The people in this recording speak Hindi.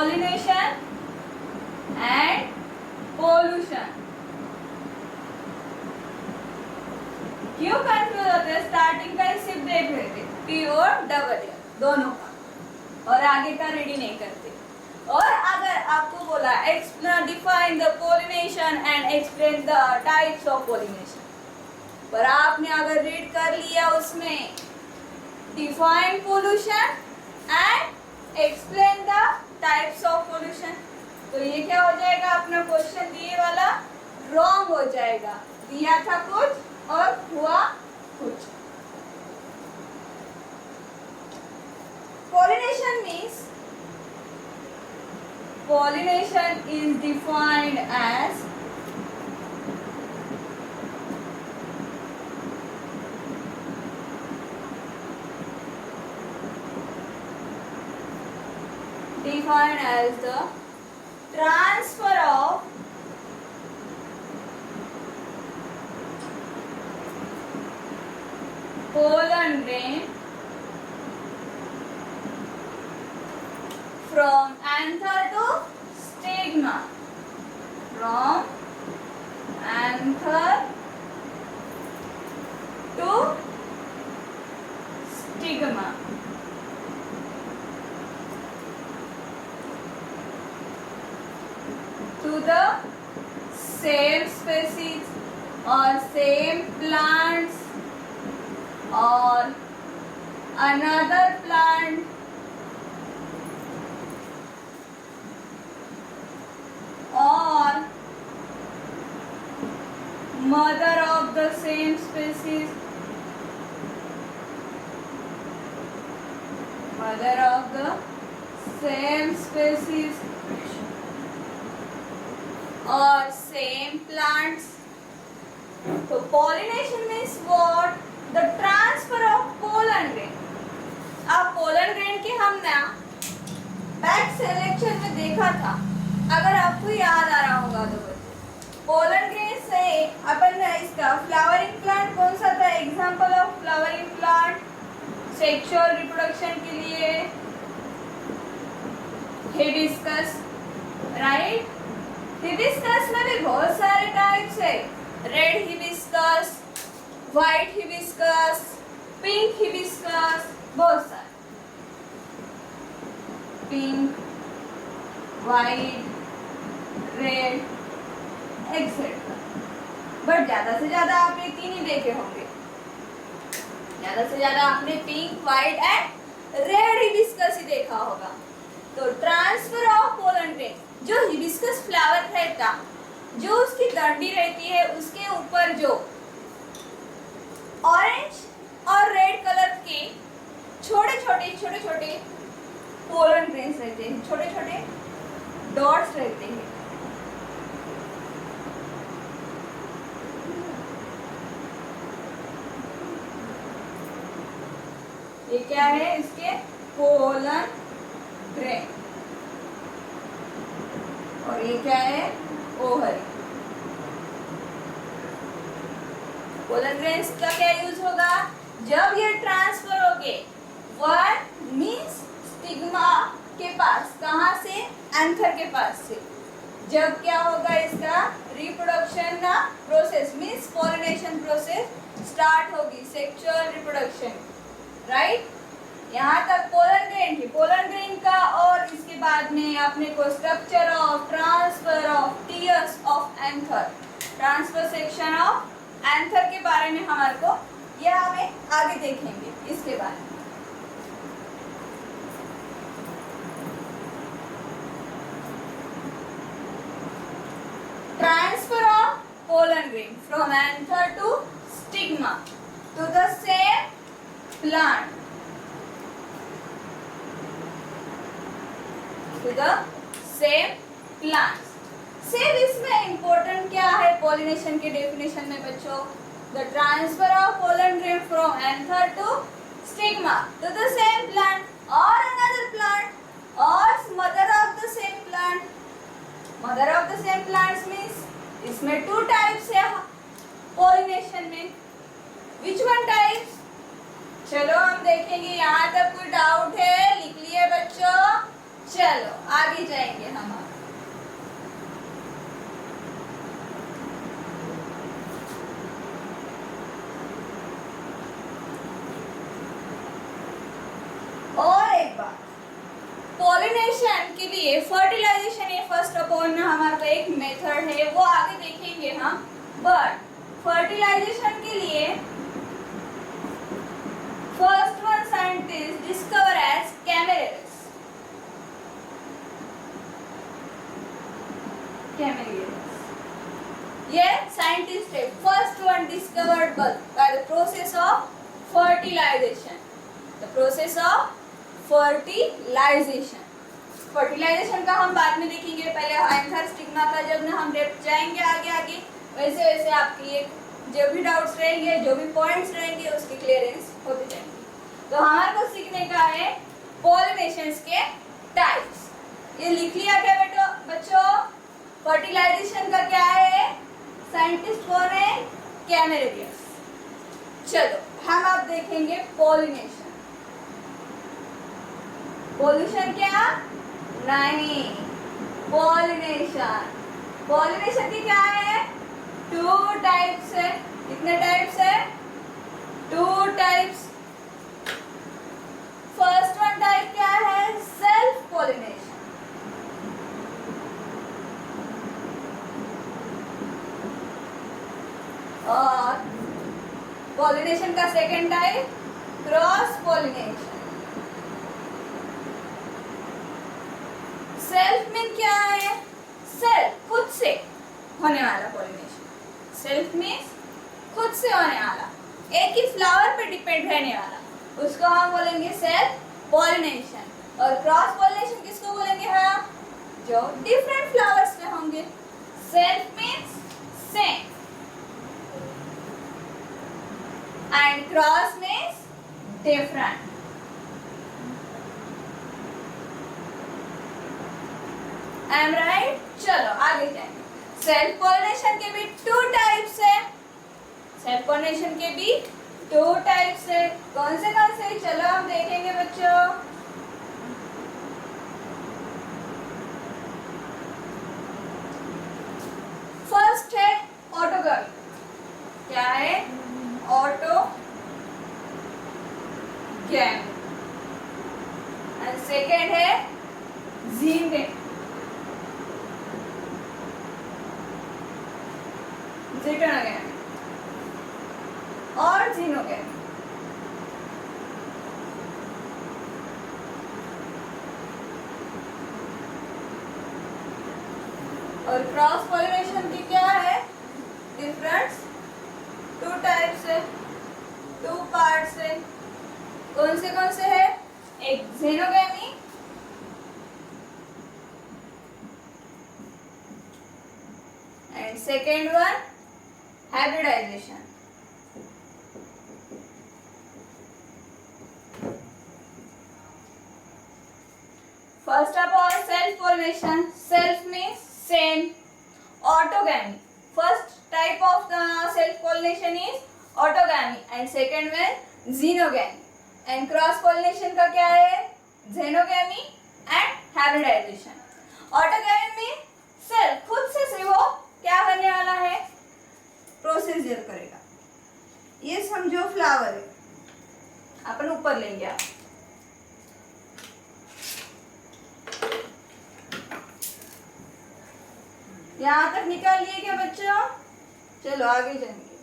pollination and pollution. क्यों कंफ्यूज होते हैं? स्टार्टिंग का ही सिर्फ देख रहे थे, P और डबल दोनों का, और आगे का रेडी नहीं करते। और अगर आपको बोला define the pollination and explain the types of pollination, पर आपने अगर रीड कर लिया उसमें define pollution and explain the types of pollution, तो ये क्या हो जाएगा? अपना क्वेश्चन दिए वाला रॉन्ग हो जाएगा। दिया था कुछ और हुआ कुछ। Pollination means, pollination is defined as the transfer of pollen grain from anther to stigma, from anther to stigma, to the same species or same plants or another plant or mother of the same species, mother of the same species or same plants. So pollination means what? The transfer of pollen grain. अब pollen grain के हमने बैक सिलेक्शन में देखा था, अगर आपको याद आ रहा होगा तो बच्चे, पोलन ग्रेन से अपन इसका फ्लावरिंग प्लांट कौन सा था? Example of flowering plant sexual reproduction के लिए हिबिस्कस, राइट? हिबिस्कस में भी बहुत सारे टाइप्स है, red hibiscus, white hibiscus, pink hibiscus, बहुत सारे, pink, white, red etcetera. But ज्यादा से ज्यादा आपने तीन ही देखे होंगे, ज्यादा से ज्यादा आपने pink, white and red hibiscus ही देखा होगा। तो ट्रांसफर ऑफ पोलन ग्रेन, जो हिबिस्कस फ्लावर रहता, जो उसकी डंडी रहती है, उसके ऊपर जो ऑरेंज और रेड कलर के छोटे छोटे पोलन ग्रेन्स रहते हैं, छोटे छोटे डॉट्स रहते हैं। ये क्या है? इसके पोलन ग्रेन। और ये क्या है? ओवरी। पोलन ग्रेन्स का क्या यूज होगा? जब ये ट्रांसफर होंगे, वन मीन्स स्टिग्मा के पास, कहाँ से? एंथर के पास से। जब क्या होगा? इसका रिप्रोडक्शन का process means pollination process start होगी, सेक्सुअल रिप्रोडक्शन, राइट? यहाँ तक पोलन ग्रेन थी। पोलन ग्रेन का और इसके बाद में आपने को structure of transfer of tears of anther, transfer section of anther के बारे में हमारे को, यह हमें आगे देखेंगे इसके बारे में। Transfer of pollen grain from anther to stigma to the same plant, to the same plants. Same इसमें important क्या है pollination के definition में बच्चों? The transfer of pollen grain from anther to stigma to the same plant or another plant or mother of the same plant. Mother of the same plants means इसमें two types है pollination में. Which one types? चलो हम देखेंगे। यहाँ तक कोई डाउट है? लिख लिए बच्चों? चलो आगे जाएंगे। लिए फर्टिलाइजेशन ये फर्स्ट अपॉन हमारा तो एक मेथड है, वो आगे देखेंगे हम। बट फर्टिलाइजेशन के लिए first one scientist discover as Camerarius. ये साइंटिस्ट है, first one discovered by the process of fertilization. The process of fertilization. Fertilization का हम बाद में देखेंगे, पहले एंथर स्टिग्मा का जब ना हम जाएंगे आगे आगे, वैसे वैसे आपके लिए जो भी डाउट्स रहेंगे, जो भी पॉइंट्स रहेंगे, उसकी क्लियरेंस होते जाएंगे। तो हमारे को सीखने का है पॉलिनेशंस के टाइप्स। ये लिख लिया क्या बेटो बच्चों? फर्टिलाइजेशन का क्या है? साइंटिस्ट कौन है? कैमेरेरियस। चलो हम अब देखेंगे पॉलिनेशन। पॉल्यूशन क्या? नहीं, पॉलिनेशन। पॉलिनेशन की क्या है? 2 टाइप्स है। कितने टाइप्स है? 2 टाइप्स। फर्स्ट वन टाइप क्या है? Self pollination. और पॉलिनेशन का second type cross pollination. Self mean क्या है? सेल्फ खुद से होने वाला पॉलिनेशन। सेल्फ मीन्स खुद से होने वाला, एक ही फ्लावर पे डिपेंड रहने वाला, उसको हम बोलेंगे सेल्फ पॉलिनेशन। और क्रॉस पॉलिनेशन किसको बोलेंगे हम? जो डिफरेंट फ्लावर्स पे होंगे। Self means same and cross means different. I am right? चलो आगे जाएंगे। सेल्फ पॉलिनेशन के भी 2 टाइप्स है। सेल्फ पॉलिनेशन के भी 2 टाइप्स है। कौन से चलो हम देखेंगे बच्चों। फर्स्ट है ऑटोगैमी। क्या है? ऑटोगैमी। एंड सेकेंड है जीनगैमी। जीटोनोगैमी और जीनोगैमी। और क्रॉस पॉलिनेशन की क्या है? डिफरेंस 2 टाइप्स है, 2 पार्ट्स है। कौन से है? एक xenogamy and second one hybridisation. First of all, self pollination. Self means same. Autogamy. First type of the self pollination is autogamy and second one xenogamy. And cross pollination का क्या है? xenogamy and hybridization. Autogamy means self खुद से वो क्या करने वाला है? प्रोसीजर करेगा। ये समझो फ्लावर है, अपन ऊपर लेंगे आप। यहाँ तक निकाल लिए क्या बच्चों? चलो आगे जाएंगे।